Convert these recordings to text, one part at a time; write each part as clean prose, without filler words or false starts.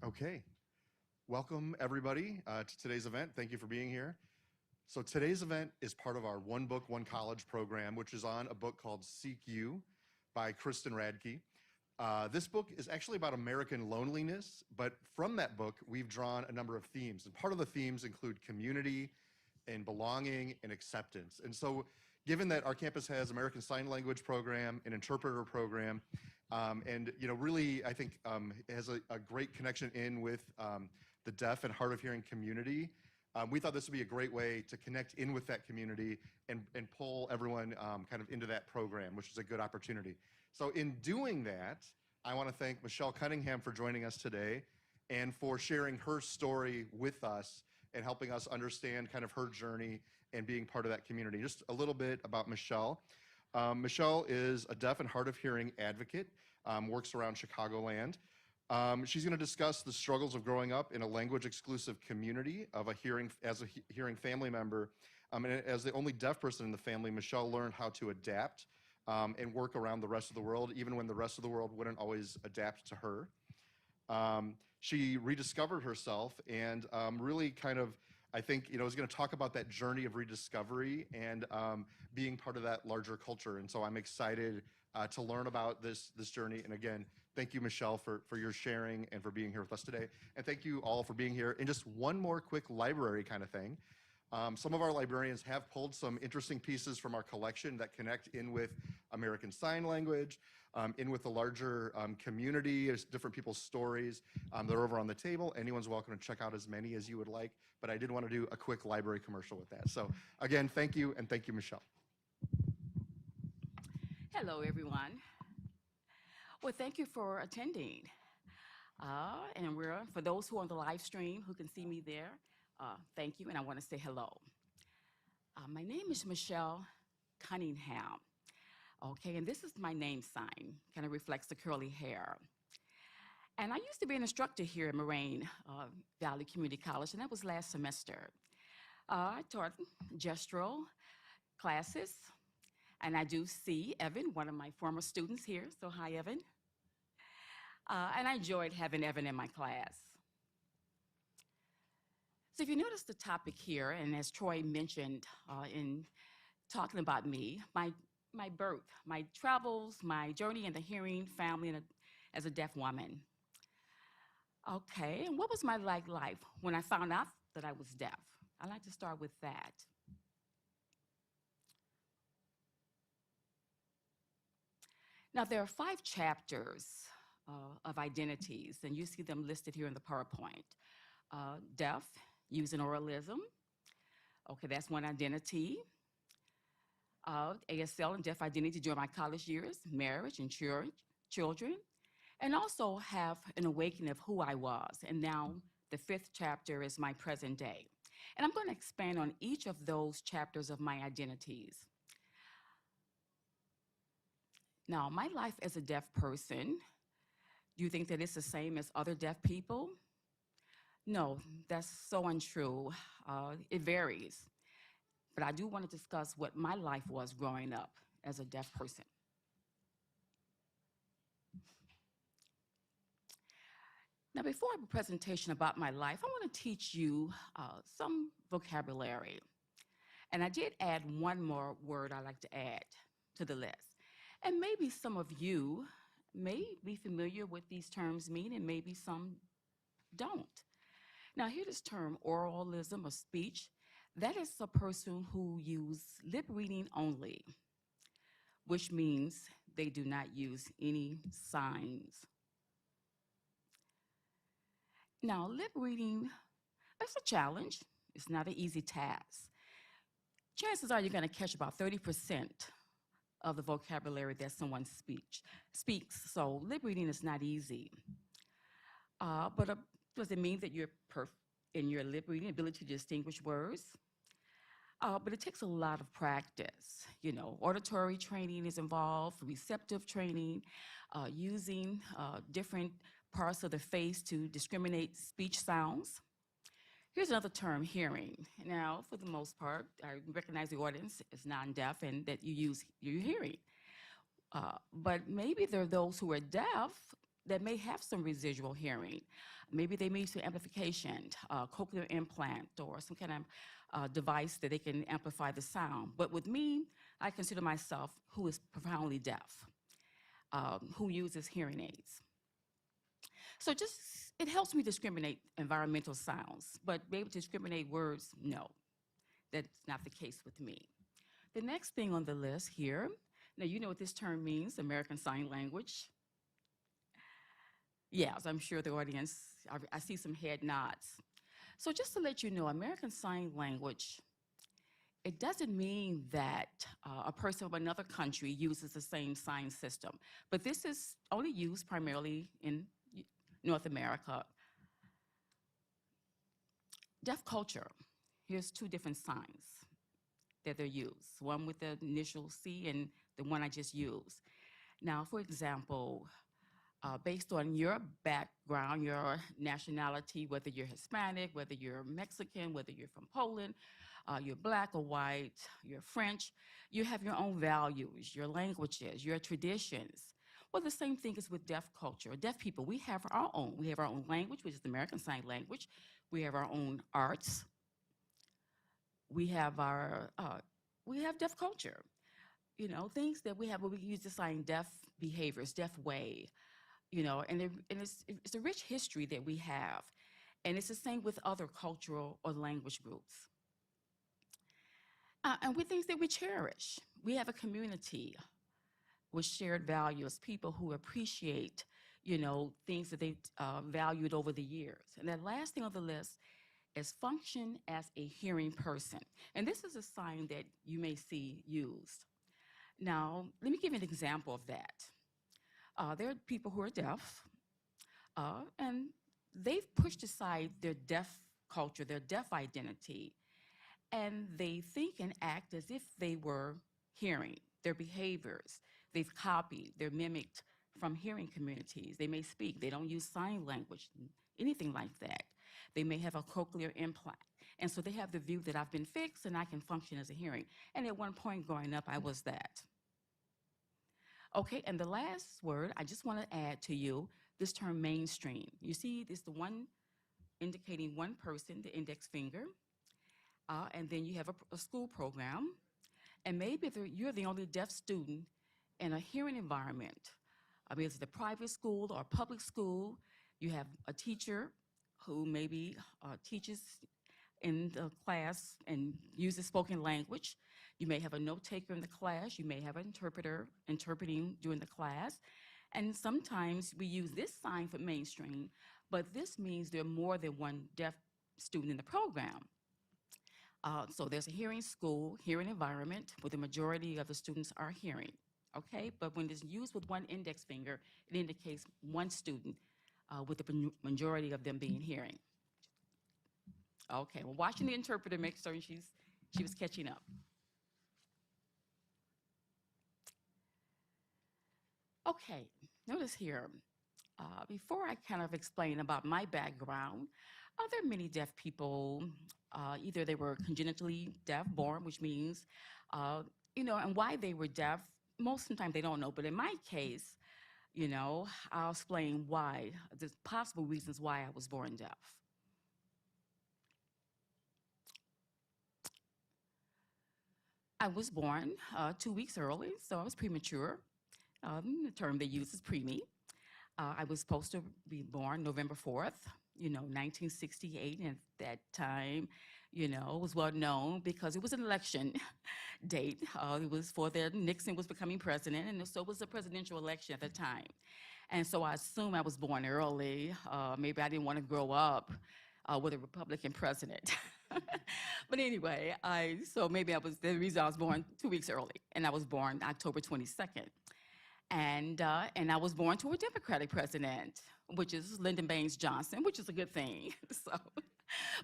Okay, welcome everybody to today's event. Thank you for being here. So today's event is part of our One Book, One College program, which is on a book called Seek You by Kristen Radke. This book is actually about American loneliness, but from that book, we've drawn a number of themes. And part of the themes include community and belonging and acceptance. And so given that our campus has American Sign Language program, an interpreter program, and really I think it has a great connection in with the deaf and hard of hearing community, we thought this would be a great way to connect in with that community and pull everyone kind of into that program, which is a good opportunity. So in doing that, I want to thank Michele Cunningham for joining us today and for sharing her story with us and helping us understand kind of her journey and being part of that community. Just a little bit about Michele. Michele is a deaf and hard of hearing advocate, works around Chicagoland. She's going to discuss the struggles of growing up in a language exclusive community of as a hearing family member. And as the only deaf person in the family, Michele learned how to adapt and work around the rest of the world, even when the rest of the world wouldn't always adapt to her. She rediscovered herself and really kind of, I think, is going to talk about that journey of rediscovery and being part of that larger culture. And so I'm excited to learn about this journey. And again, thank you, Michele, for your sharing and for being here with us today. And thank you all for being here. And just one more quick library kind of thing. Some of our librarians have pulled some interesting pieces from our collection that connect in with American Sign Language, in with the larger community, different people's stories. They're over on the table. Anyone's welcome to check out as many as you would like, but I did want to do a quick library commercial with that. So again, thank you, and thank you, Michele. Hello, everyone. Well, thank you for attending. And for those who are on the live stream who can see me there, thank you, and I want to say hello. My name is Michele Cunningham, okay, and this is my name sign, kind of reflects the curly hair. And I used to be an instructor here at Moraine Valley Community College, and that was last semester. I taught gestural classes, and I do see Evan, one of my former students here, so hi, Evan. And I enjoyed having Evan in my class. So if you notice the topic here, and as Troy mentioned in talking about me, my birth, my travels, my journey in the hearing family and as a deaf woman. Okay, and what was my life when I found out that I was deaf? I'd like to start with that. Now, there are 5 chapters of identities, and you see them listed here in the PowerPoint. Deaf, using oralism. Okay, that's one identity. ASL and Deaf Identity during my college years, marriage and children, and also have an awakening of who I was. And now the 5th chapter is my present day. And I'm going to expand on each of those chapters of my identities. Now, my life as a deaf person, do you think that it's the same as other deaf people? No, that's so untrue. It varies. But I do want to discuss what my life was growing up as a deaf person. Now, before I have a presentation about my life, I want to teach you some vocabulary. And I did add one more word I'd like to add to the list. And maybe some of you may be familiar with these terms mean, and maybe some don't. Now, here's this term, oralism or speech. That is a person who uses lip reading only, which means they do not use any signs. Now, lip reading, that's a challenge. It's not an easy task. Chances are you're going to catch about 30% of the vocabulary that someone speaks. So lip reading is not easy. But does it mean that you're perfect in your lip reading ability to distinguish words? But it takes a lot of practice. Auditory training is involved, receptive training, using different parts of the face to discriminate speech sounds. Here's another term, hearing. Now, for the most part, I recognize the audience is non-deaf and that you use your hearing. But maybe there are those who are deaf that may have some residual hearing. Maybe they may use amplification, cochlear implant, or some kind of device that they can amplify the sound. But with me, I consider myself who is profoundly deaf, who uses hearing aids. So it helps me discriminate environmental sounds, but be able to discriminate words, no, that's not the case with me. The next thing on the list here, now you know what this term means, American Sign Language. Yes, I'm sure the audience, I see some head nods. So just to let you know, American Sign Language, it doesn't mean that a person from another country uses the same sign system, but this is only used primarily in North America. Deaf culture, here's two different signs that they're used, one with the initial C and the one I just used. Now, for example, based on your background, your nationality, whether you're Hispanic, whether you're Mexican, whether you're from Poland, you're black or white, you're French, you have your own values, your languages, your traditions. Well, the same thing is with deaf culture. Deaf people, we have our own. We have our own language, which is the American Sign Language. We have our own arts. We have deaf culture. You know, things that we have where we use to sign deaf behaviors, deaf way, you know, and it's a rich history that we have. And it's the same with other cultural or language groups. And with things that we cherish. We have a community with shared values, people who appreciate, you know, things that they've valued over the years. And that last thing on the list is function as a hearing person. And this is a sign that you may see used. Now, let me give you an example of that. There are people who are deaf, and they've pushed aside their deaf culture, their deaf identity, and they think and act as if they were hearing. Their behaviors, they've copied, they're mimicked from hearing communities. They may speak, they don't use sign language, anything like that. They may have a cochlear implant. And so they have the view that I've been fixed and I can function as a hearing. And at one point growing up, I was that. Okay, and the last word, I just want to add to you this term mainstream. You see, this is the one indicating one person, the index finger, and then you have a school program, and maybe you're the only deaf student in a hearing environment. I mean, it's a private school or public school. You have a teacher who maybe teaches in the class and uses spoken language. You may have a note taker in the class. You may have an interpreter interpreting during the class. And sometimes we use this sign for mainstream, but this means there are more than one deaf student in the program. So there's a hearing school, hearing environment, where the majority of the students are hearing, okay? But when it's used with one index finger, it indicates one student with the majority of them being hearing. Okay, well, watching the interpreter make certain she was catching up. Okay, notice here, before I kind of explain about my background, there are many deaf people, either they were congenitally deaf born, which means, you know, and why they were deaf, most of the time they don't know, but in my case, you know, I'll explain why, the possible reasons why I was born deaf. I was born 2 weeks early, so I was premature. The term they use is preemie. I was supposed to be born November 4th, you know, 1968, and at that time, you know, it was well known because it was an election date. It was for Nixon was becoming president, and so it was a presidential election at the time. And so I assume I was born early. Maybe I didn't want to grow up with a Republican president. But anyway, so maybe the reason I was born 2 weeks early, and I was born October 22nd. And I was born to a Democratic president, which is Lyndon Baines Johnson, which is a good thing. So,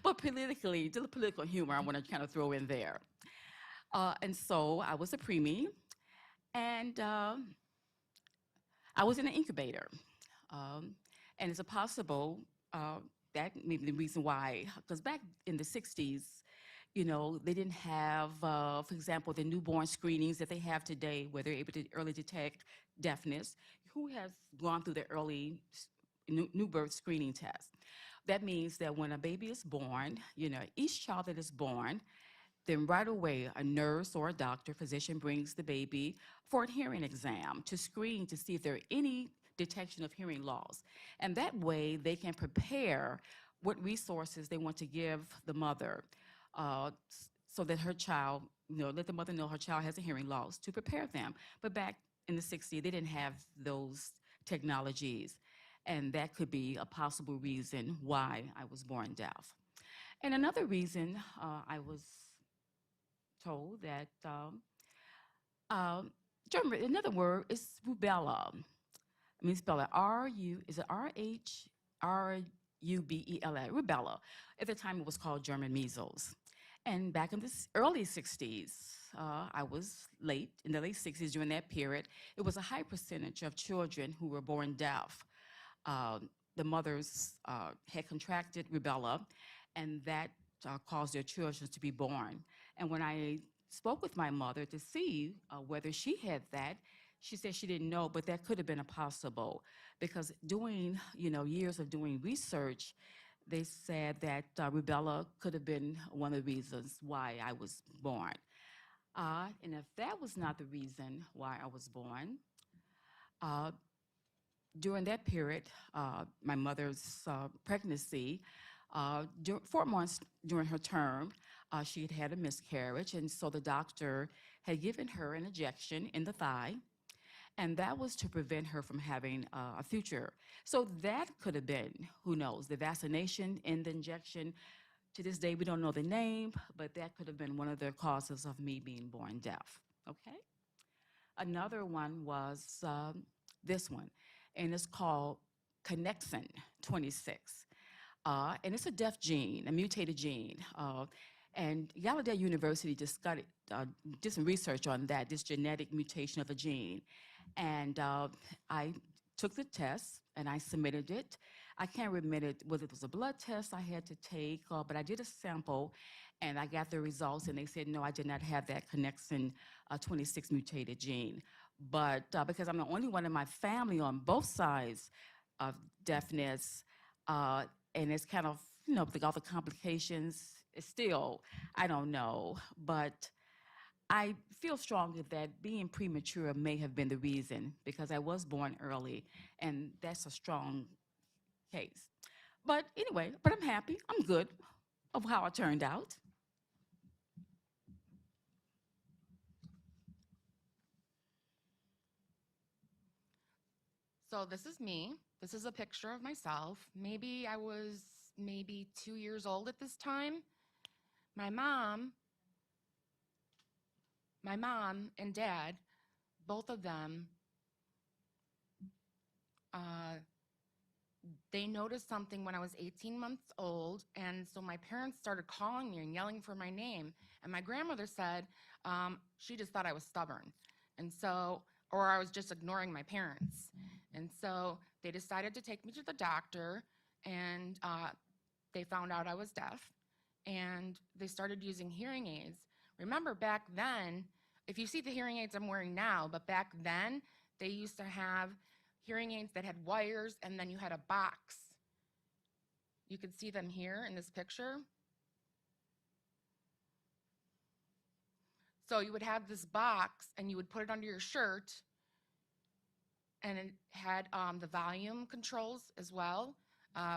but politically, the political humor I want to kind of throw in there. And so I was a preemie, and I was in an incubator. And it's a possible that may be the reason why, because back in the 60s, you know, they didn't have, for example, the newborn screenings that they have today, where they're able to early detect deafness. Who has gone through the early new birth screening test. That means that when a baby is born, each child that is born, then right away, a nurse or a doctor, physician brings the baby for a hearing exam to screen to see if there are any detection of hearing loss. And that way, they can prepare what resources they want to give the mother so that her child, let the mother know her child has a hearing loss to prepare them. But back in the 60s, they didn't have those technologies. And that could be a possible reason why I was born deaf. And another reason I was told that German, another word is rubella. Let me spell it is it Rubella, rubella. At the time, it was called German measles. And back in the early 60s, I was in the late 60s, during that period, it was a high percentage of children who were born deaf. Uh, the mothers had contracted rubella, and that caused their children to be born. And when I spoke with my mother to see whether she had that, she said she didn't know, but that could have been a possible, because doing, years of doing research, they said that rubella could have been one of the reasons why I was born. And if that was not the reason why I was born, uh, during that period, my mother's pregnancy, 4 months during her term, she had a miscarriage, and so the doctor had given her an injection in the thigh, and that was to prevent her from having a future. So that could have been, who knows, the vaccination and the injection. To this day, we don't know the name, but that could have been one of the causes of me being born deaf. Okay? Another one was this one, and it's called connexin 26. And it's a deaf gene, a mutated gene. And Gallaudet University did some research on that, this genetic mutation of a gene. And I took the test and I submitted it. I can't remember whether it was a blood test I had to take, but I did a sample and I got the results, and they said, no, I did not have that connexin 26 mutated gene. But because I'm the only one in my family on both sides of deafness, and it's kind of, with all the complications, it's still, I don't know. But I feel strongly that being premature may have been the reason, because I was born early, and that's a strong case. But anyway, I'm happy. I'm good of how it turned out. So this is me. This is a picture of myself. Maybe I was 2 years old at this time. My mom and dad, both of them, they noticed something when I was 18 months old, and so my parents started calling me and yelling for my name. And my grandmother said she just thought I was stubborn, and so, or I was just ignoring my parents. And so they decided to take me to the doctor, and they found out I was deaf, and they started using hearing aids. Remember back then, if you see the hearing aids I'm wearing now, but back then, they used to have hearing aids that had wires, and then you had a box. You can see them here in this picture. So you would have this box, and you would put it under your shirt, and it had the volume controls as well,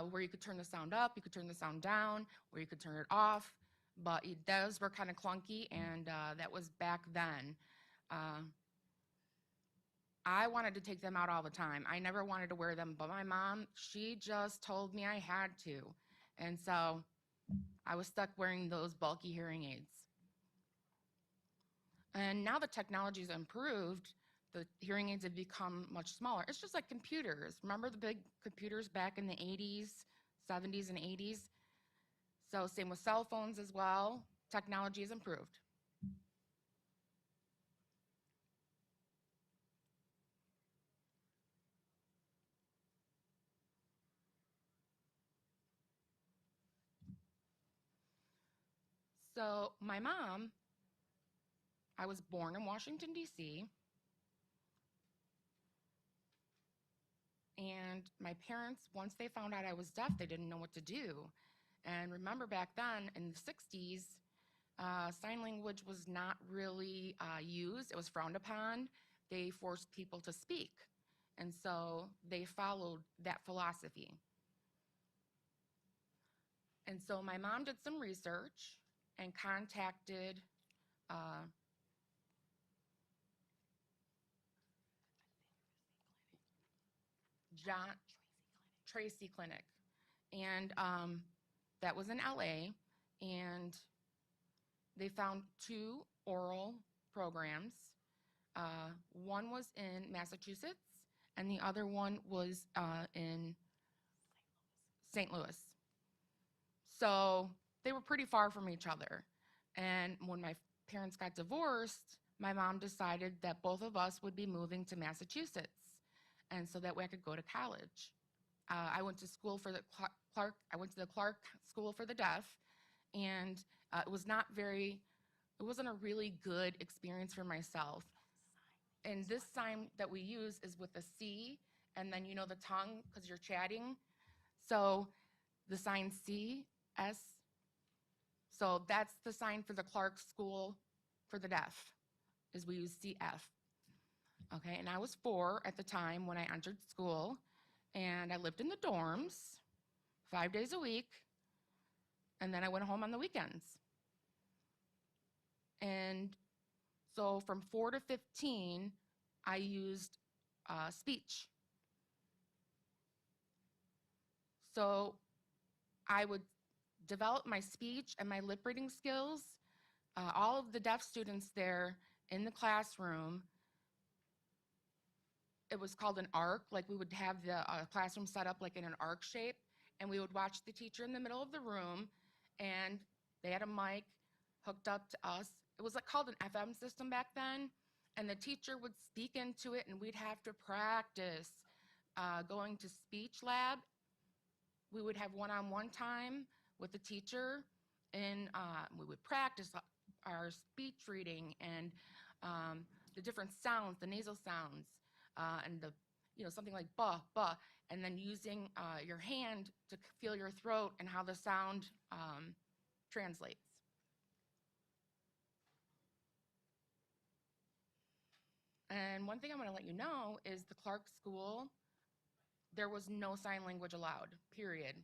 where you could turn the sound up, you could turn the sound down, or you could turn it off. But those were kind of clunky, and that was back then. I wanted to take them out all the time. I never wanted to wear them, but my mom, she just told me I had to. And so I was stuck wearing those bulky hearing aids. And now the technology's improved. The hearing aids have become much smaller. It's just like computers. Remember the big computers back in the 80s, 70s, and 80s? So same with cell phones as well. Technology has improved. So my mom, I was born in Washington, D.C. And my parents, once they found out I was deaf, they didn't know what to do. And remember back then in the 60s, sign language was not really used. It was frowned upon. They forced people to speak. And so they followed that philosophy. And so my mom did some research and contacted John Tracy Clinic. And that was in LA. And they found 2 oral programs. One was in Massachusetts, and the other one was in St. Louis. So they were pretty far from each other. And when my parents got divorced, my mom decided that both of us would be moving to Massachusetts, and so that way I could go to college. I went to school for the Clark School for the Deaf, and it wasn't a really good experience for myself. And this sign that we use is with a C, and then you know the tongue because you're chatting. So the sign C, S. So that's the sign for the Clark School for the Deaf, is we use CF. Okay, and I was 4 at the time when I entered school, and I lived in the dorms 5 days a week, and then I went home on the weekends. And so from 4 to 15, I used speech. So I would develop my speech and my lip reading skills. All of the deaf students there in the classroom, it was called an arc. Like we would have the classroom set up like in an arc shape, and we would watch the teacher in the middle of the room, and they had a mic hooked up to us. It was like called an FM system back then, and the teacher would speak into it, and we'd have to practice going to speech lab. We would have one-on-one time with the teacher, and we would practice our speech reading and the different sounds, the nasal sounds, and something like ba, ba, and then using your hand to feel your throat and how the sound translates. And one thing I want to let you know is the Clark School, there was no sign language allowed, period.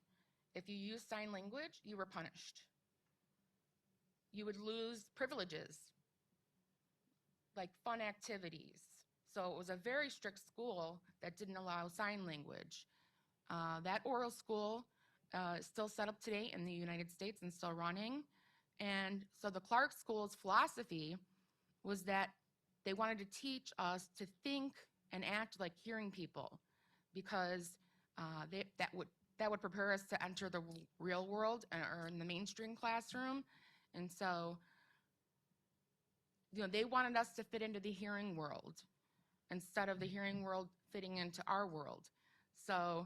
If you used sign language, you were punished. You would lose privileges, like fun activities. So it was a very strict school that didn't allow sign language. That oral school is still set up today in the United States and still running. And so the Clark School's philosophy was that they wanted to teach us to think and act like hearing people, because that would prepare us to enter the real world or in the mainstream classroom. And so, they wanted us to fit into the hearing world instead of the hearing world fitting into our world. So,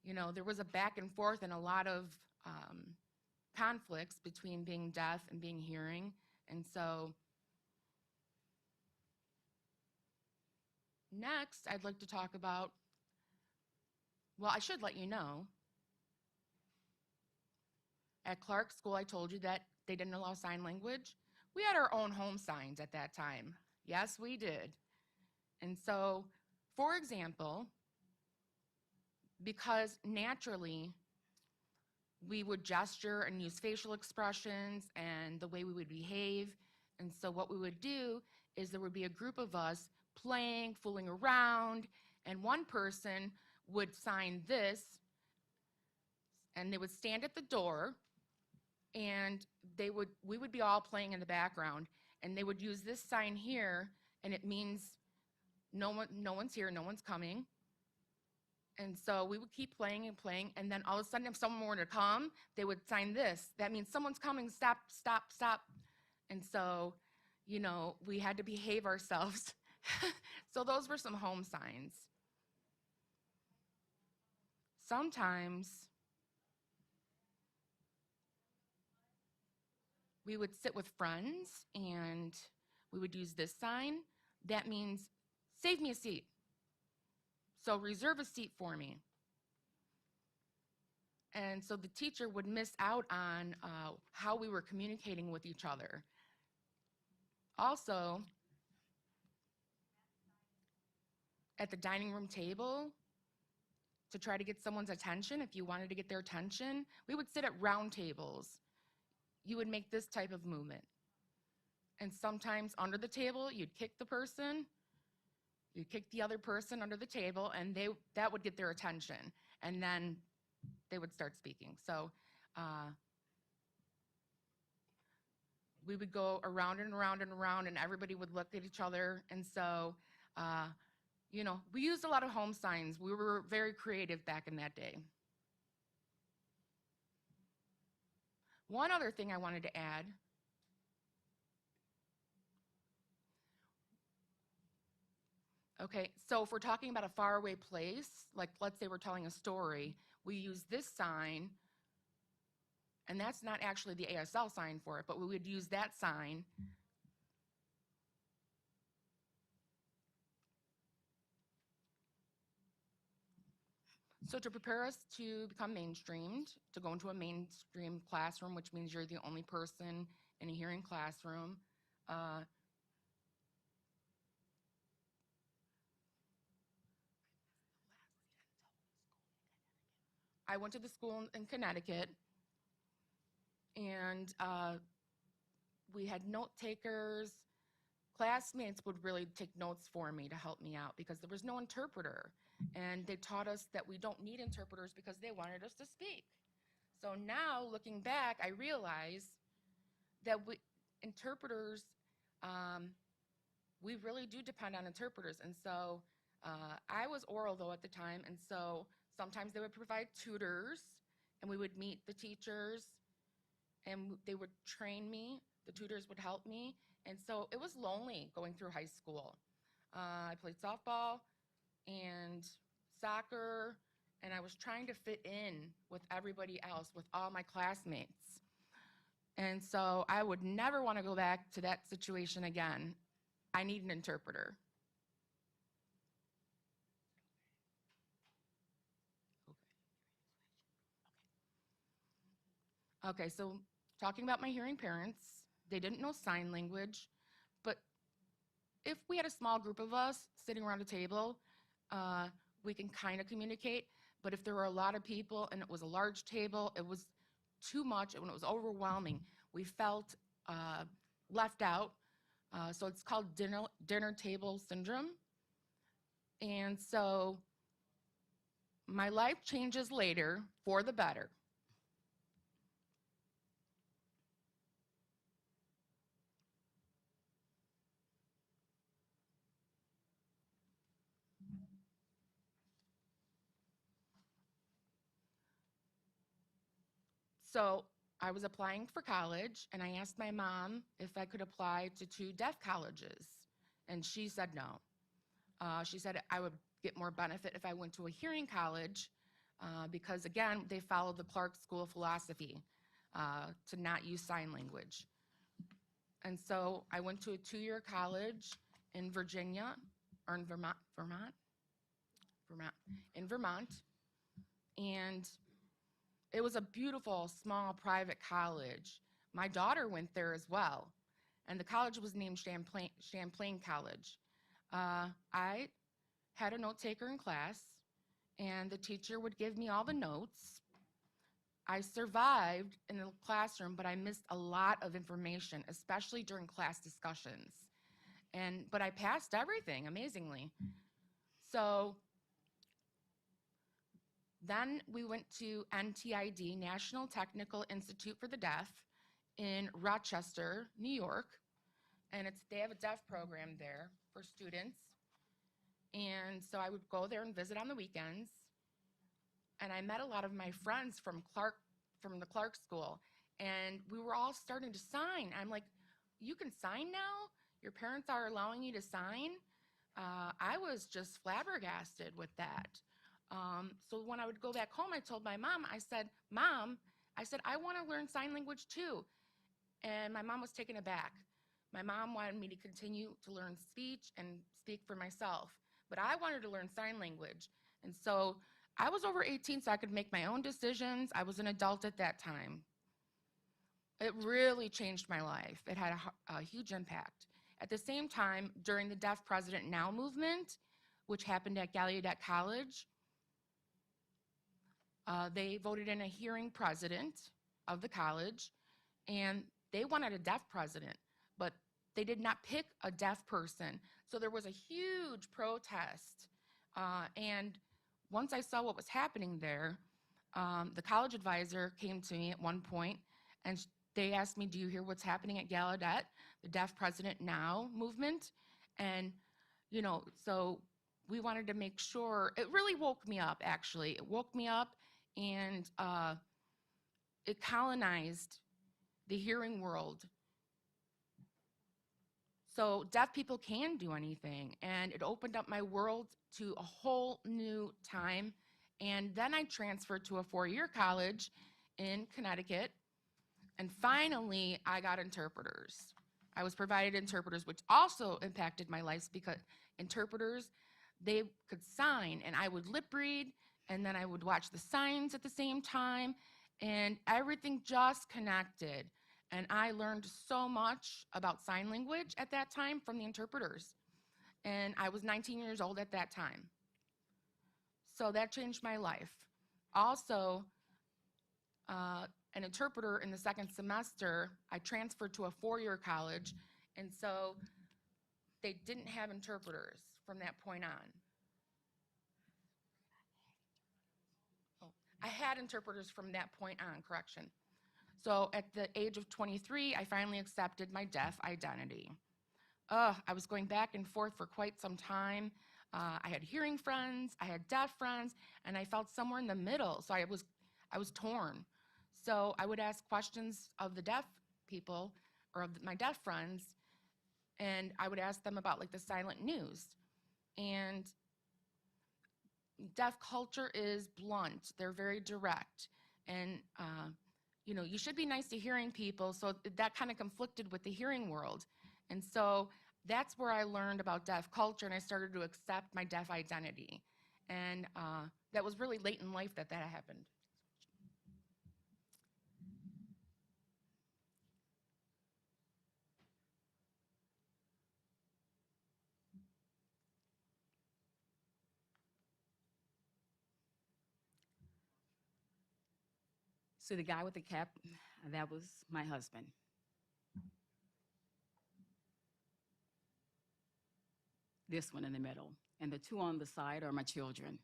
there was a back and forth and a lot of conflicts between being deaf and being hearing. And so next, I'd like to talk about, well, I should let you know, at Clark School, I told you that they didn't allow sign language. We had our own home signs at that time. Yes, we did. And so, for example, because naturally we would gesture and use facial expressions and the way we would behave, and so what we would do is there would be a group of us playing, fooling around, and one person would sign this, and they would stand at the door, and we would be all playing in the background, and they would use this sign here, and it means no one's here, no one's coming. And so we would keep playing and playing, and then all of a sudden, if someone were to come, they would sign this. That means someone's coming, stop, stop, stop. And so, we had to behave ourselves. So those were some home signs. Sometimes we would sit with friends and we would use this sign. That means, save me a seat. So reserve a seat for me. And so the teacher would miss out on how we were communicating with each other. Also, at the dining room table, to try to get someone's attention, if you wanted to get their attention, we would sit at round tables. You would make this type of movement. And sometimes under the table, you'd kick the person, you'd kick the other person under the table, and that would get their attention. And then they would start speaking. So we would go around and around and around, and everybody would look at each other. And so, you know, we used a lot of home signs. We were very creative back in that day. One other thing I wanted to add. Okay, so if we're talking about a faraway place, like let's say we're telling a story, we use this sign, and that's not actually the ASL sign for it, but we would use that sign. So to prepare us to become mainstreamed, to go into a mainstream classroom, which means you're the only person in a hearing classroom, I went to the school in Connecticut, and we had note takers. Classmates would really take notes for me to help me out because there was no interpreter. And they taught us that we don't need interpreters because they wanted us to speak. So now, looking back, I realize that interpreters, we really do depend on interpreters. And so I was oral, though, at the time. And so sometimes they would provide tutors, and we would meet the teachers, and they would train me. The tutors would help me. And so it was lonely going through high school. I played softball and soccer, and I was trying to fit in with everybody else, with all my classmates. And so I would never want to go back to that situation again. I need an interpreter. Okay, so talking about my hearing parents, they didn't know sign language, but if we had a small group of us sitting around a table, we can kind of communicate. But if there were a lot of people and it was a large table, it was too much and it was overwhelming. We felt left out. So it's called dinner table syndrome. And so my life changes later for the better. So I was applying for college, and I asked my mom if I could apply to 2 deaf colleges, and she said no. She said I would get more benefit if I went to a hearing college because, again, they followed the Clark School of Philosophy to not use sign language. And so I went to a 2-year college in Virginia, or in Vermont, and it was a beautiful, small, private college. My daughter went there as well, and the college was named Champlain College. I had a note taker in class, and the teacher would give me all the notes. I survived in the classroom, but I missed a lot of information, especially during class discussions. But I passed everything, amazingly. So then we went to NTID, National Technical Institute for the Deaf, in Rochester, New York. And they have a deaf program there for students. And so I would go there and visit on the weekends. And I met a lot of my friends from the Clark School. And we were all starting to sign. I'm like, you can sign now? Your parents are allowing you to sign? I was just flabbergasted with that. So when I would go back home, I told my mom, I said, Mom, I want to learn sign language too. And my mom was taken aback. My mom wanted me to continue to learn speech and speak for myself. but I wanted to learn sign language. And so I was over 18, so I could make my own decisions. I was an adult at that time. It really changed my life. It had a huge impact. At the same time, during the Deaf President Now movement, which happened at Gallaudet College, they voted in a hearing president of the college, and they wanted a deaf president, but they did not pick a deaf person. So there was a huge protest. And once I saw what was happening there, the college advisor came to me at one point, and they asked me, do you hear what's happening at Gallaudet, the Deaf President Now movement? And, you know, so we wanted to make sure, it really woke me up, actually. It woke me up, and it colonized the hearing world. So deaf people can do anything, and it opened up my world to a whole new time. And then I transferred to a 4-year college in Connecticut, and finally I got interpreters. I was provided interpreters, which also impacted my life because interpreters, they could sign, and I would lip read, and then I would watch the signs at the same time, and everything just connected. And I learned so much about sign language at that time from the interpreters. And I was 19 years old at that time. So that changed my life. Also, an interpreter in the second semester, I transferred to a 4-year college, and so they didn't have interpreters from that point on. Oh, I had interpreters from that point on, correction. So at the age of 23, I finally accepted my deaf identity. I was going back and forth for quite some time. I had hearing friends, I had deaf friends, and I felt somewhere in the middle. So I was torn. So I would ask questions of the deaf people or of my deaf friends, and I would ask them about like the silent news. And deaf culture is blunt. They're very direct. And you know, you should be nice to hearing people, so that kind of conflicted with the hearing world. And so that's where I learned about deaf culture, and I started to accept my deaf identity. And that was really late in life that happened. So the guy with the cap, that was my husband. This one in the middle. And the two on the side are my children.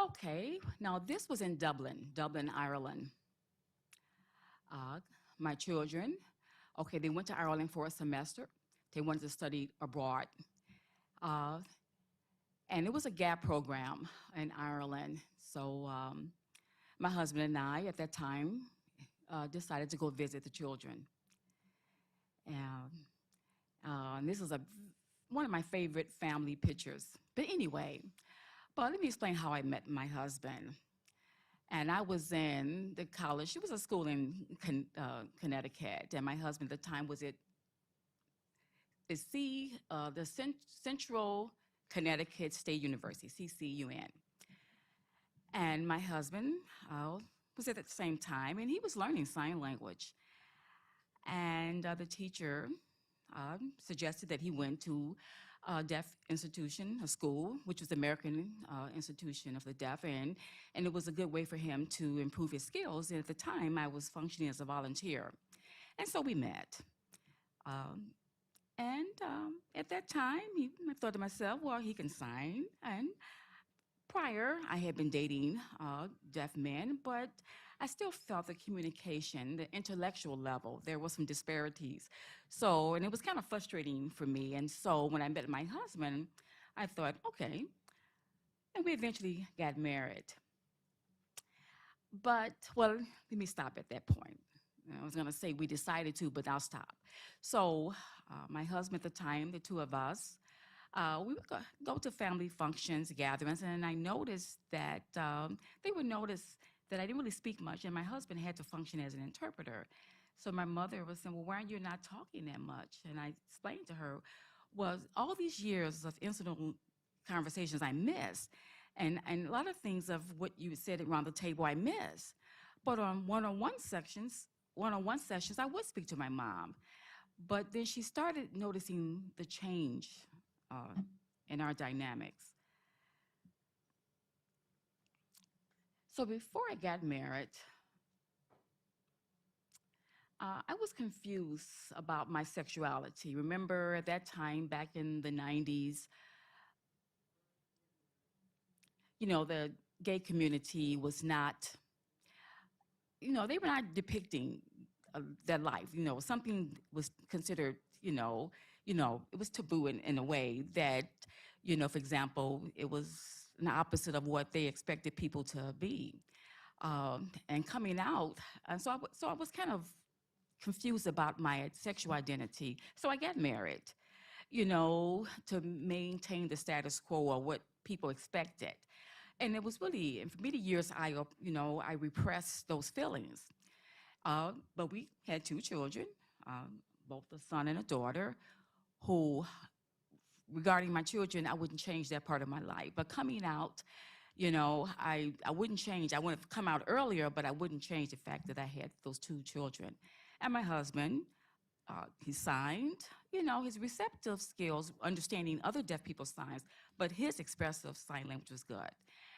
Okay, now this was in Dublin, Ireland. My children, okay, they went to Ireland for a semester. They wanted to study abroad. And it was a gap program in Ireland. So my husband and I, at that time, decided to go visit the children. And this is one of my favorite family pictures. But anyway, let me explain how I met my husband. And I was in the college. It was a school in Connecticut, and my husband at the time was at the Central Connecticut State University, CCUN. And my husband was at the same time, and he was learning sign language. And the teacher suggested that he went to a deaf institution, a school, which was the American Institution of the Deaf, and it was a good way for him to improve his skills. And at the time, I was functioning as a volunteer. And so we met. At that time, I thought to myself, well, he can sign. And prior, I had been dating deaf men, but I still felt the communication, the intellectual level, there was some disparities. So, and it was kind of frustrating for me. And so when I met my husband, I thought, okay. And we eventually got married. But, well, let me stop at that point. I was going to say we decided to, but I'll stop. So my husband at the time, the two of us, we would go to family functions, gatherings, and I noticed that they would notice that I didn't really speak much, and my husband had to function as an interpreter. So my mother was saying, well, why are you not talking that much? And I explained to her, well, all these years of incidental conversations I missed, and a lot of things of what you said around the table I missed. But on one-on-one sessions, I would speak to my mom. But then she started noticing the change uh, in our dynamics. So before I got married, I was confused about my sexuality. Remember at that time, back in the 90s, the gay community was not, they were not depicting their life. Something was considered, it was taboo in a way that, for example, it was an opposite of what they expected people to be. And coming out, and so I was kind of confused about my sexual identity. So I got married, to maintain the status quo or what people expected. And it was really, and for many years, I repressed those feelings. But we had two children, both a son and a daughter, who, regarding my children, I wouldn't change that part of my life. But coming out, I wouldn't change. I would have come out earlier, but I wouldn't change the fact that I had those two children. And my husband, he signed, his receptive skills, understanding other deaf people's signs, but his expressive sign language was good.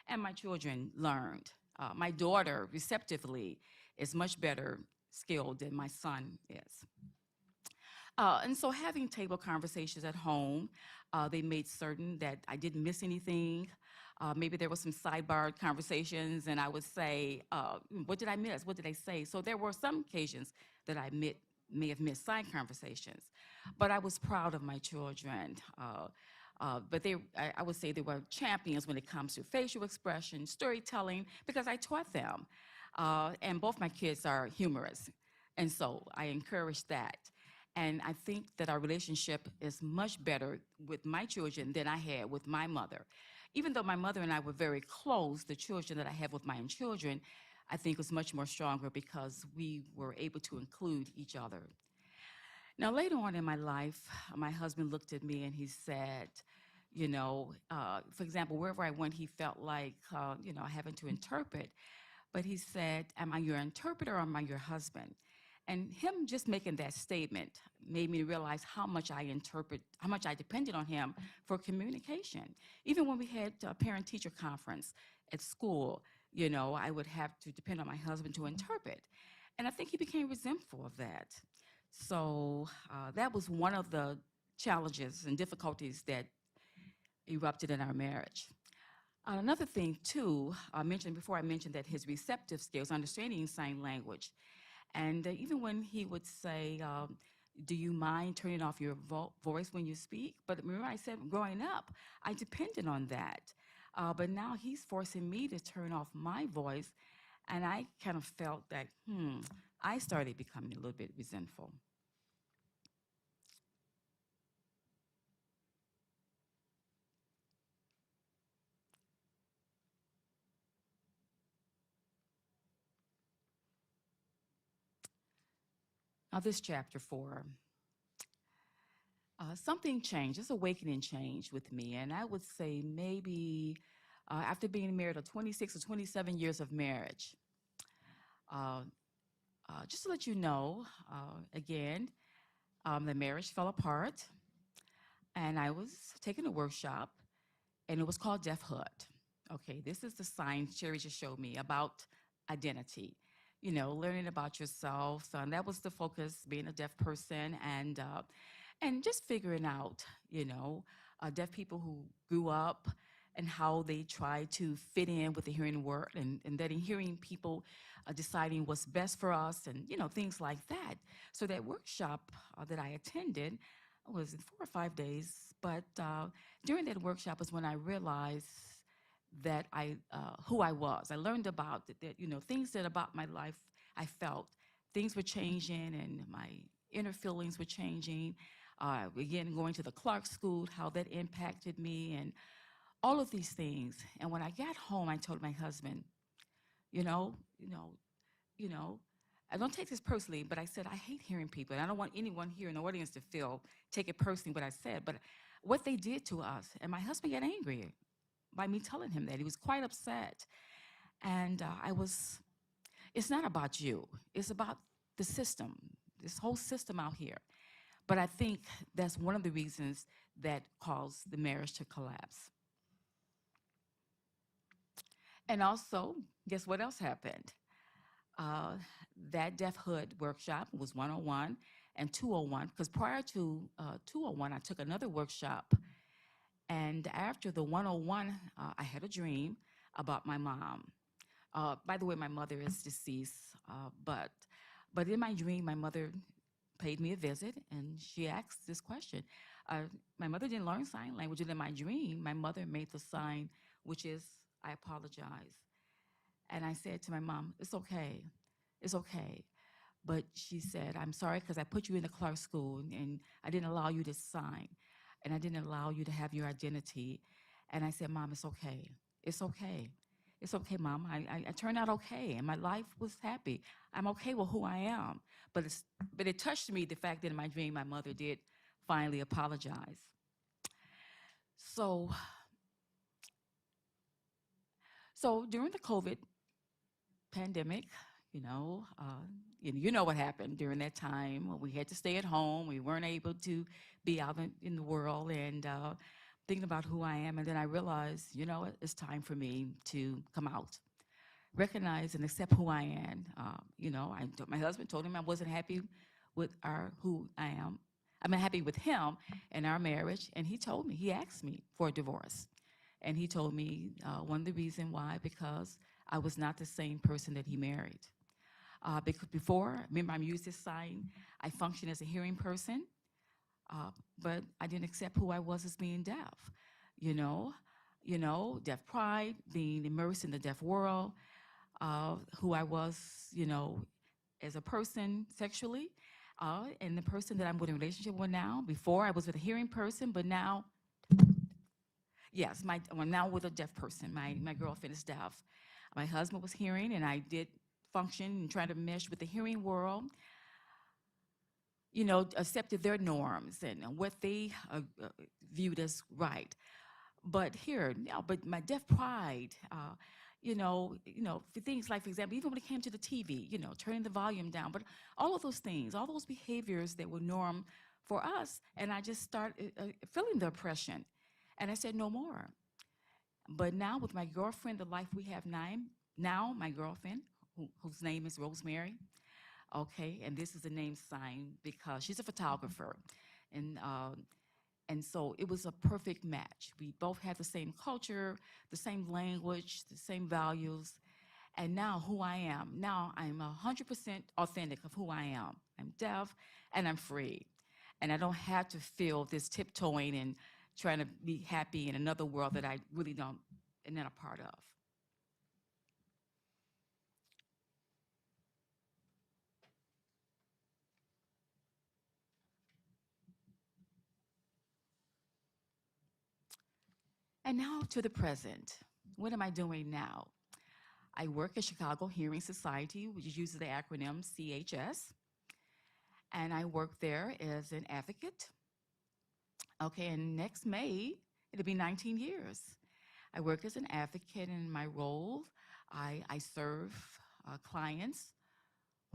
And my children learned. My daughter, receptively, is much better skilled than my son is. And so having table conversations at home, they made certain that I didn't miss anything. Maybe there was some sidebar conversations, and I would say, what did I miss? What did I say? So there were some occasions that I may have missed side conversations. But I was proud of my children. But I would say they were champions when it comes to facial expression, storytelling, because I taught them. And both my kids are humorous. And so I encourage that. And I think that our relationship is much better with my children than I had with my mother. Even though my mother and I were very close, the children that I have with my own children, I think was much more stronger because we were able to include each other. Now, later on in my life, my husband looked at me and he said, for example, wherever I went, he felt like, having to interpret. But he said, am I your interpreter or am I your husband? And him just making that statement made me realize how much I depended on him for communication. Even when we had a parent-teacher conference at school, I would have to depend on my husband to interpret. And I think he became resentful of that. So that was one of the challenges and difficulties that erupted in our marriage. Another thing, too, I mentioned that his receptive skills, understanding sign language, and even when he would say, do you mind turning off your voice when you speak? But remember I said growing up, I depended on that. But now he's forcing me to turn off my voice, and I kind of felt that, I started becoming a little bit resentful. Now this chapter 4, something changed, this awakening changed with me, and I would say maybe after being married, 26 or 27 years of marriage. Just to let you know, again, the marriage fell apart, and I was taking a workshop, and it was called Deafhood. Okay, this is the sign Sherry just showed me about identity. Learning about yourself. And that was the focus, being a deaf person, and just figuring out, deaf people who grew up and how they try to fit in with the hearing world, and then hearing people deciding what's best for us, and things like that. So that workshop that I attended was 4 or 5 days, but during that workshop is when I realized that who I was. I learned about that, things that about my life I felt. Things were changing and my inner feelings were changing. Again, going to the Clark School, how that impacted me and all of these things. And when I got home, I told my husband, you know, you know, you know. I don't take this personally, but I said I hate hearing people, and I don't want anyone here in the audience to take it personally what I said. But what they did to us, and my husband got angry by me telling him that. He was quite upset, and I was. It's not about you. It's about the system, this whole system out here. But I think that's one of the reasons that caused the marriage to collapse. And also, guess what else happened? Uh, that deafhood workshop was 101 and 201, because prior to 201, I took another workshop. And after the 101, I had a dream about my mom. By the way, my mother is deceased, but in my dream, my mother paid me a visit, and she asked this question. Uh, my mother didn't learn sign language, and in my dream, my mother made the sign, which is, I apologize. And I said to my mom, it's okay, it's okay. But she said, I'm sorry because I put you in the Clark school and I didn't allow you to sign and I didn't allow you to have your identity. And I said, Mom, it's okay. It's okay. It's okay, Mom. I turned out okay and my life was happy. I'm okay with who I am. But it touched me, the fact that in my dream my mother did finally apologize. So, so during the COVID pandemic, you know, you know what happened during that time. We had to stay at home. We weren't able to be out in the world and thinking about who I am. And then I realized, you know, it's time for me to come out, recognize and accept who I am. You know, my husband told him I wasn't happy with who I am. I'm not happy with him and our marriage. And he told me, he asked me for a divorce. And he told me one of the reasons why, because I was not the same person that he married. Because before, remember, I'm used this sign, I functioned as a hearing person, but I didn't accept who I was as being deaf. You know, deaf pride, being immersed in the deaf world, who I was, you know, as a person sexually, and the person that I'm with in a relationship with now. Before, I was with a hearing person, but now, yes, I'm now with a deaf person. My girlfriend is deaf. My husband was hearing, and I did function and try to mesh with the hearing world, you know, accepted their norms and what they viewed as right. But here, no, but my deaf pride, for things like, for example, even when it came to the TV, you know, turning the volume down, but all of those things, all those behaviors that were norm for us, and I just started feeling the oppression. And I said, no more. But now with my girlfriend, the life we have now my girlfriend, whose name is Rosemary, okay, and this is a name sign because she's a photographer. And so it was a perfect match. We both had the same culture, the same language, the same values. And now who I am, now I'm 100% authentic of who I am. I'm deaf and I'm free. And I don't have to feel this tiptoeing and trying to be happy in another world that I really don't, am not a part of. And now to the present. What am I doing now? I work at Chicago Hearing Society, which uses the acronym CHS, and I work there as an advocate. Okay, and next May, it'll be 19 years. I work as an advocate in my role. I serve clients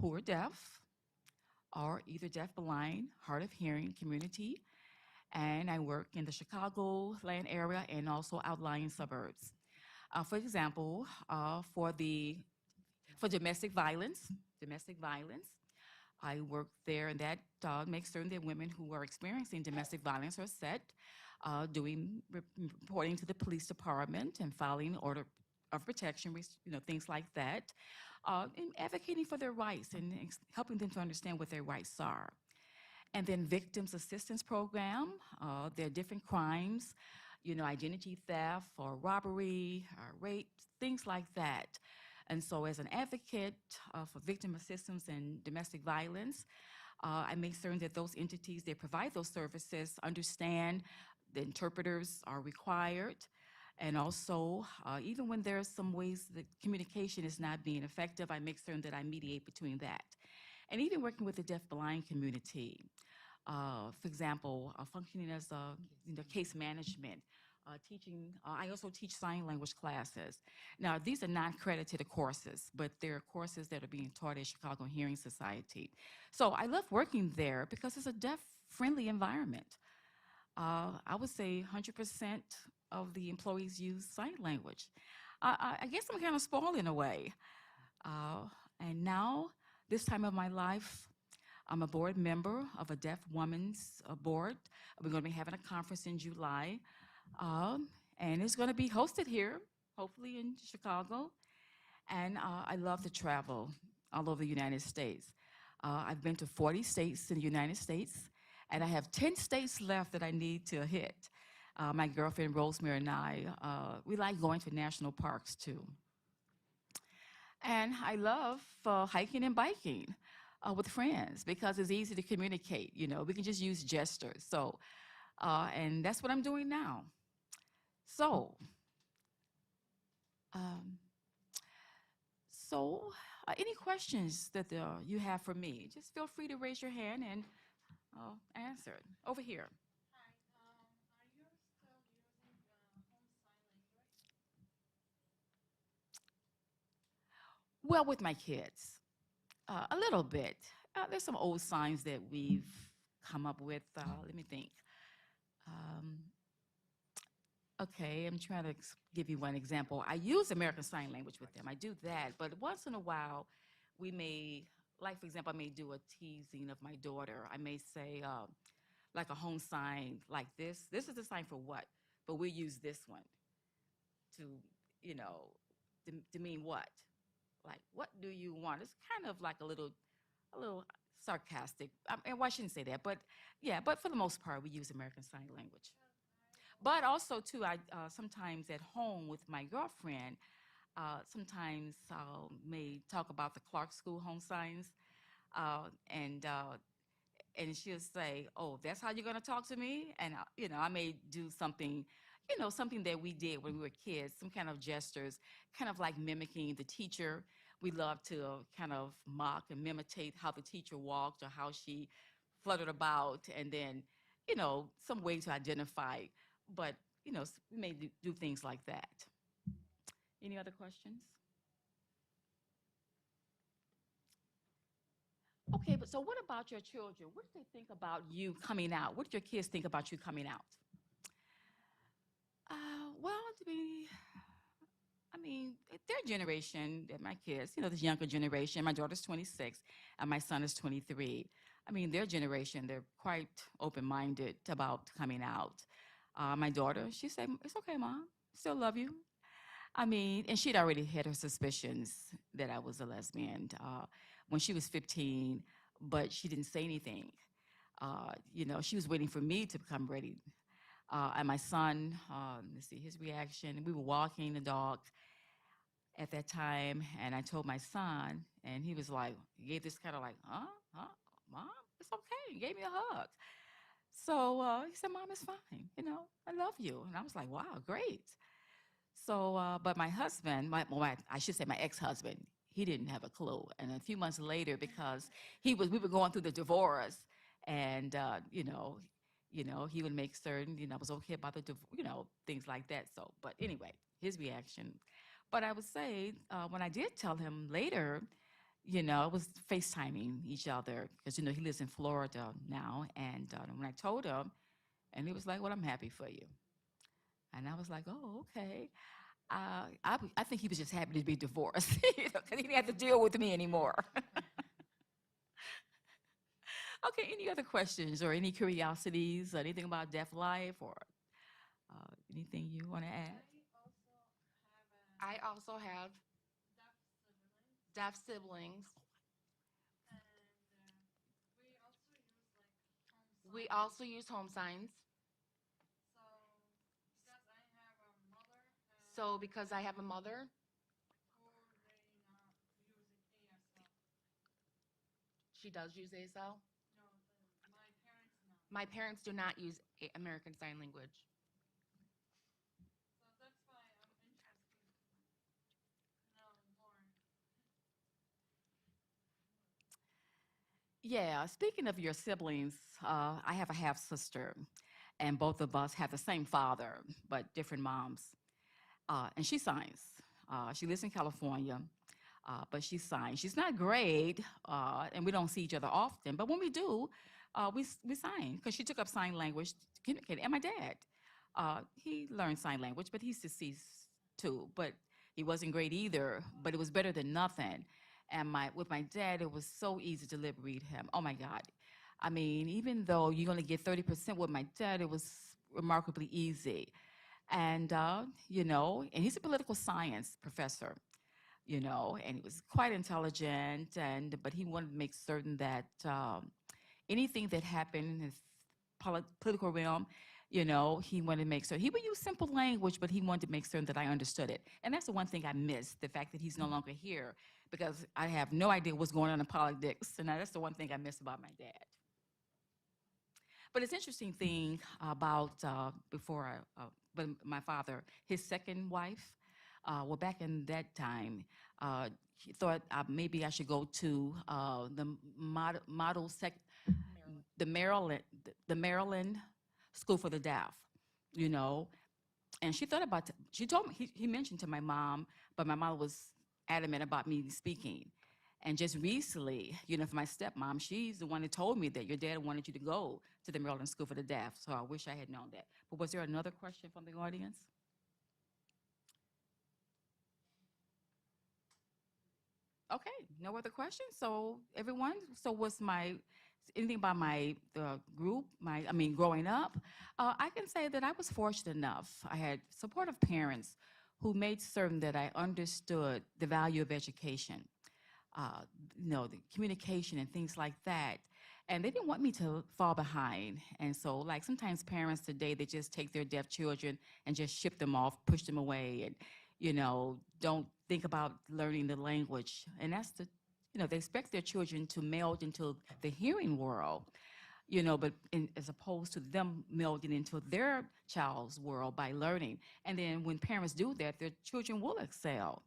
who are deaf or either deaf, blind, hard of hearing community, and I work in the Chicagoland area and also outlying suburbs. For example, for domestic violence, I work there, and that makes certain that women who are experiencing domestic violence are set, reporting to the police department and filing order of protection, things like that, and advocating for their rights and helping them to understand what their rights are. And then victims assistance program, there are different crimes, identity theft or robbery, rape, things like that. And so as an advocate for victim assistance and domestic violence, I make certain that those entities that provide those services understand the interpreters are required And also, even when there are some ways that communication is not being effective, I make certain that I mediate between that. And even working with the deaf-blind community, for example, functioning as a case management, teaching. I also teach sign language classes. Now, these are non-credited courses, but they're courses that are being taught at Chicago Hearing Society. So I love working there because it's a deaf-friendly environment. I would say 100% of the employees use sign language. I guess I'm kind of spoiled in a way. Uh, and now, this time of my life, I'm a board member of a deaf women's board. We're going to be having a conference in July, and it's going to be hosted here, hopefully in Chicago. And I love to travel all over the United States. I've been to 40 states in the United States, and I have 10 states left that I need to hit. My girlfriend Rosemary and I, we like going to national parks too. And I love hiking and biking with friends because it's easy to communicate. You know, we can just use gestures. So, and that's what I'm doing now. So, um, any questions that you have for me? Just feel free to raise your hand and I'll answer it. Over here. Hi, are you still using home sign language? Well, with my kids, a little bit. There's some old signs that we've come up with. Let me think. Um, okay, I'm trying to give you one example. I use American Sign Language with them. I do that, but once in a while, we may, like for example, I may do a teasing of my daughter. I may say, like a home sign like this. This is the sign for what? But we use this one to, you know, to mean what? Like, what do you want? It's kind of like a little sarcastic. And well, I shouldn't say that, but yeah, but for the most part, we use American Sign Language. But also, too, I sometimes at home with my girlfriend, sometimes may talk about the Clark School home signs, uh, and uh, and she'll say, "Oh, that's how you're going to talk to me?" And I may do something, something that we did when we were kids, some kind of gestures, kind of like mimicking the teacher. We love to kind of mock and imitate how the teacher walked or how she fluttered about, and then, some way to identify. But we may do things like that. Any other questions? Okay, but so what about your children? What do they think about you coming out? What do your kids think about you coming out? Well, I mean, their generation, my kids, this younger generation, my daughter's 26 and my son is 23. I mean, their generation, they're quite open-minded about coming out. My daughter, she said, "It's okay, Mom. Still love you." I mean, and she'd already had her suspicions that I was a lesbian when she was 15, but she didn't say anything. She was waiting for me to become ready. And my son, let's see, his reaction, we were walking the dog at that time, and I told my son, and he was like, he gave this kind of like, huh, Mom, it's okay. He gave me a hug. So he said, "Mom, it's fine. I love you." And I was like, "Wow, great." So, but my husband, I should say my ex-husband, he didn't have a clue. And a few months later, because we were going through the divorce, and he would make certain, I was okay about the things like that. So, but anyway, his reaction. But I would say when I did tell him later, it was FaceTiming each other because he lives in Florida now. And when I told him, and he was like, "Well, I'm happy for you." And I was like, "Oh, okay." I think he was just happy to be divorced, because he didn't have to deal with me anymore. Okay, any other questions or any curiosities, or anything about deaf life, or anything you want to add? I also have deaf siblings, deaf siblings. and we also use like home We sign. also use home signs. So because I have a mother So because I have a mother, who they not using ASL. she does use ASL. No, my parents not. My parents do not use American Sign Language. So that's Yeah, speaking of your siblings, I have a half sister, and both of us have the same father, but different moms. And she signs. She lives in California, but she signs. She's not great, and we don't see each other often. But when we do, we sign because she took up sign language to communicate. And my dad, he learned sign language, but he's deceased too. But he wasn't great either. But it was better than nothing. And with my dad, it was so easy to lip read him. Oh my God. I mean, even though you're going to get 30% with my dad, it was remarkably easy. And, and he's a political science professor, and he was quite intelligent, but he wanted to make certain that anything that happened in his political realm, he wanted to make certain. He would use simple language, but he wanted to make certain that I understood it. And that's the one thing I miss, the fact that he's no longer here, because I have no idea what's going on in politics. And that's the one thing I miss about my dad. But it's interesting thing about but my father, his second wife, well, back in that time, he thought maybe I should go to the model the Maryland School for the Deaf, you know. And she thought about. She told me he mentioned to my mom, but my mom was adamant about me speaking. And just recently, for my stepmom, she's the one that told me that your dad wanted you to go to the Maryland School for the Deaf. So I wish I had known that. But was there another question from the audience? Okay, no other questions. So everyone, so what's anything about my group? Growing up, I can say that I was fortunate enough. I had supportive parents who made certain that I understood the value of education. uh, the communication and things like that. And they didn't want me to fall behind. And so, like, sometimes parents today, they just take their deaf children and just ship them off, push them away, and, don't think about learning the language. And they expect their children to meld into the hearing world, but as opposed to them melding into their child's world by learning. And then when parents do that, their children will excel.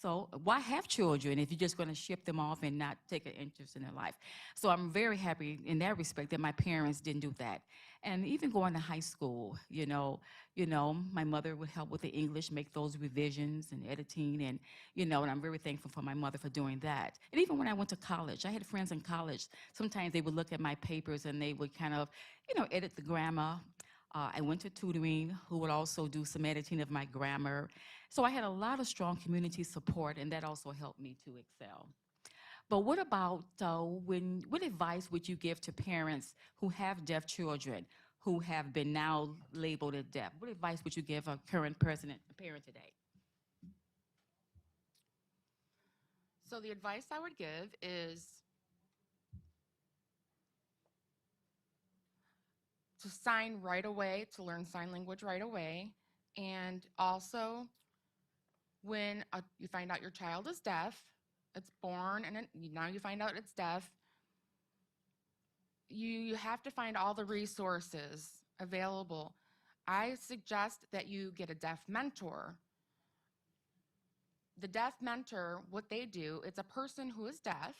So why have children if you're just going to ship them off and not take an interest in their life? So I'm very happy in that respect that my parents didn't do that. And even going to high school, my mother would help with the English, make those revisions and editing, and I'm very thankful for my mother for doing that. And even when I went to college, I had friends in college. Sometimes they would look at my papers and they would kind of, edit the grammar. I went to tutoring, who would also do some editing of my grammar. So I had a lot of strong community support, and that also helped me to excel. But what about what advice would you give to parents who have deaf children who have been now labeled as deaf? What advice would you give a current parent today? So the advice I would give is to sign right away, to learn sign language right away. And also, when you find out your child is deaf, it's born, and now you find out it's deaf, you have to find all the resources available. I suggest that you get a deaf mentor. The deaf mentor, what they do, it's a person who is deaf,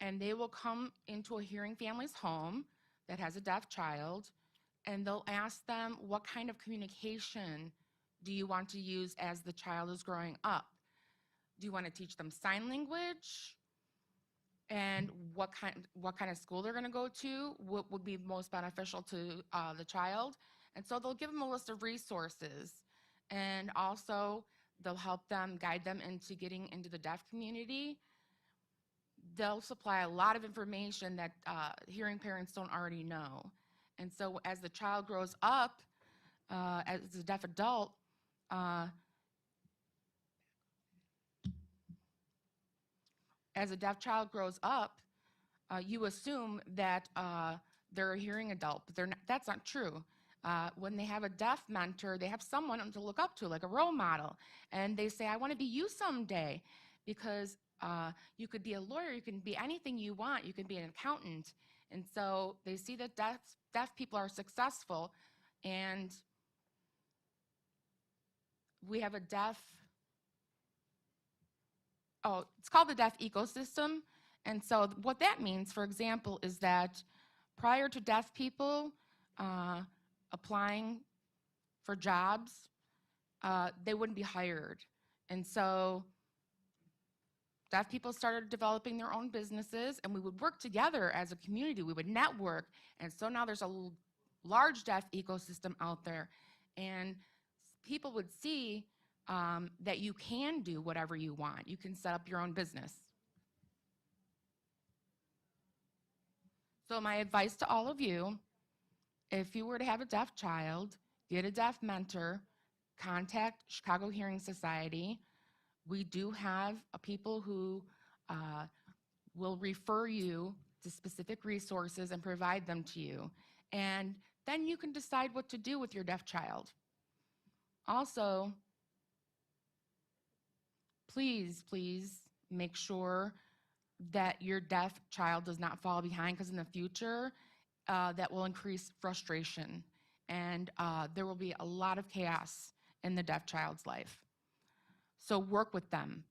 and they will come into a hearing family's home that has a deaf child, and they'll ask them, what kind of communication do you want to use as the child is growing up? Do you want to teach them sign language? And what kind of school they're going to go to? What would be most beneficial to the child? And so they'll give them a list of resources, and also they'll help them, guide them into getting into the deaf community. They'll supply a lot of information that hearing parents don't already know. And so as the child grows up, as a deaf adult, as a deaf child grows up, you assume that they're a hearing adult, but that's not true. When they have a deaf mentor, they have someone to look up to, like a role model, and they say, I want to be you someday, because you could be a lawyer, you can be anything you want, you can be an accountant. And so they see that deaf people are successful, and we have it's called the deaf ecosystem, And so what that means, for example, is that prior to deaf people applying for jobs, they wouldn't be hired. And so deaf people started developing their own businesses, and we would work together as a community. We would network. And so now there's a large deaf ecosystem out there. And people would see that you can do whatever you want. You can set up your own business. So my advice to all of you, if you were to have a deaf child, get a deaf mentor, contact Chicago Hearing Society. We do have people who will refer you to specific resources and provide them to you. And then you can decide what to do with your deaf child. Also, please make sure that your deaf child does not fall behind, because in the future, that will increase frustration, and there will be a lot of chaos in the deaf child's life. So work with them.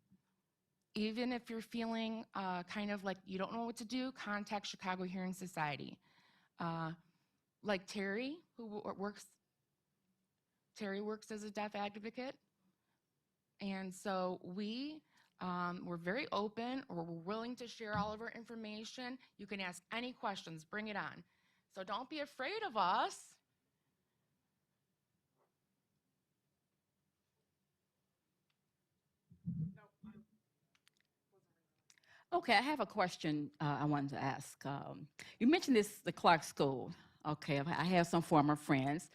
Even if you're feeling kind of like you don't know what to do, contact Chicago Hearing Society. Like Terry, Terry works as a deaf advocate, and so we're very open, or we're willing to share all of our information. You can ask any questions, bring it on. So don't be afraid of us. Okay, I have a question I wanted to ask. You mentioned the Clark School. Okay, I have some former friends,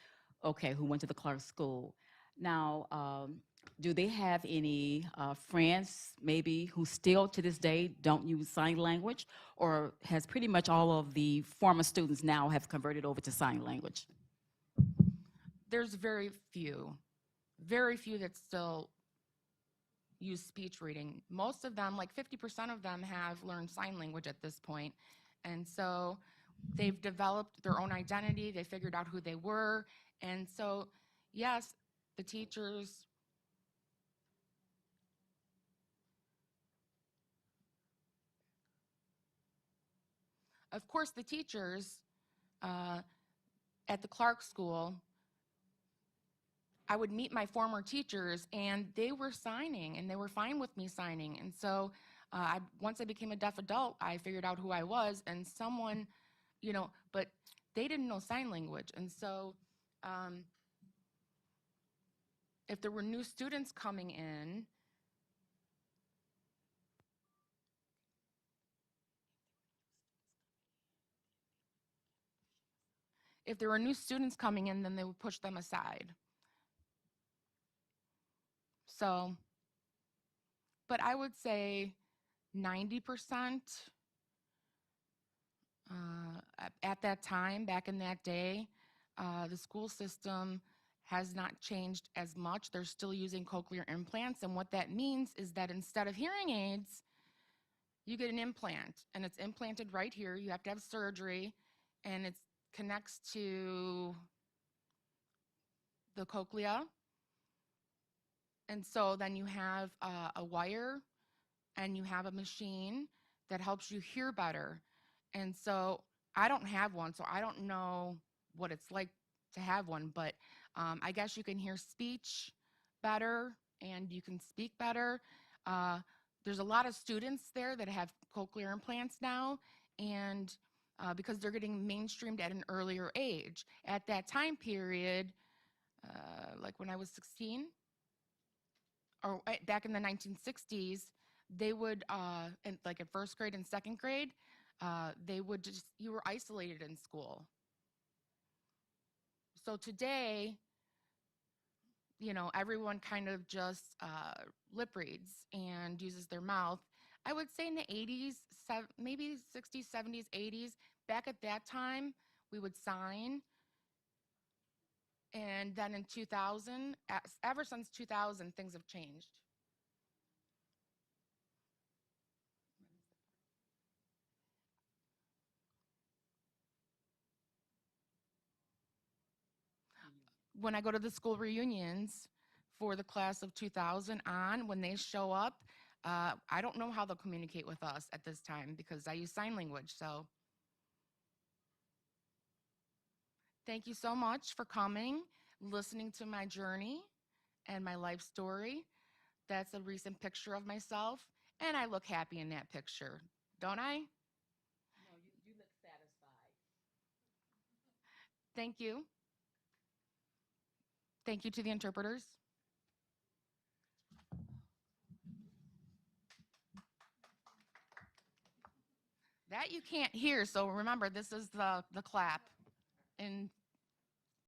okay, who went to the Clark School. Now, do they have any friends maybe who still to this day don't use sign language, or has pretty much all of the former students now have converted over to sign language? There's very few that still use speech reading. Most of them, like 50% of them, have learned sign language at this point. And so they've developed their own identity, they figured out who they were. And so, yes, the teachers, of course, the teachers at the Clark School, I would meet my former teachers, and they were signing, and they were fine with me signing. And so once I became a deaf adult, I figured out who I was, and someone, but they didn't know sign language. And so if there were new students coming in, then they would push them aside. So, but I would say 90% at that time, back in that day, the school system has not changed as much. They're still using cochlear implants, and what that means is that instead of hearing aids, you get an implant, and it's implanted right here. You have to have surgery, and it connects to the cochlea. And so then you have a wire, and you have a machine that helps you hear better. And so I don't have one, so I don't know what it's like to have one, but I guess you can hear speech better, and you can speak better. There's a lot of students there that have cochlear implants now, and because they're getting mainstreamed at an earlier age. At that time period, like when I was 16, or back in the 1960s, they would, like at first grade and second grade, you were isolated in school. So today, everyone kind of just lip reads and uses their mouth. I would say in the 80s, maybe 60s, 70s, 80s, back at that time, we would sign. And then in 2000, ever since 2000, things have changed. When I go to the school reunions for the class of 2000 on, when they show up, I don't know how they'll communicate with us at this time because I use sign language. So thank you so much for coming, listening to my journey and my life story. That's a recent picture of myself, and I look happy in that picture, don't I? No, you look satisfied. Thank you. Thank you to the interpreters. That you can't hear, so remember, this is the clap. And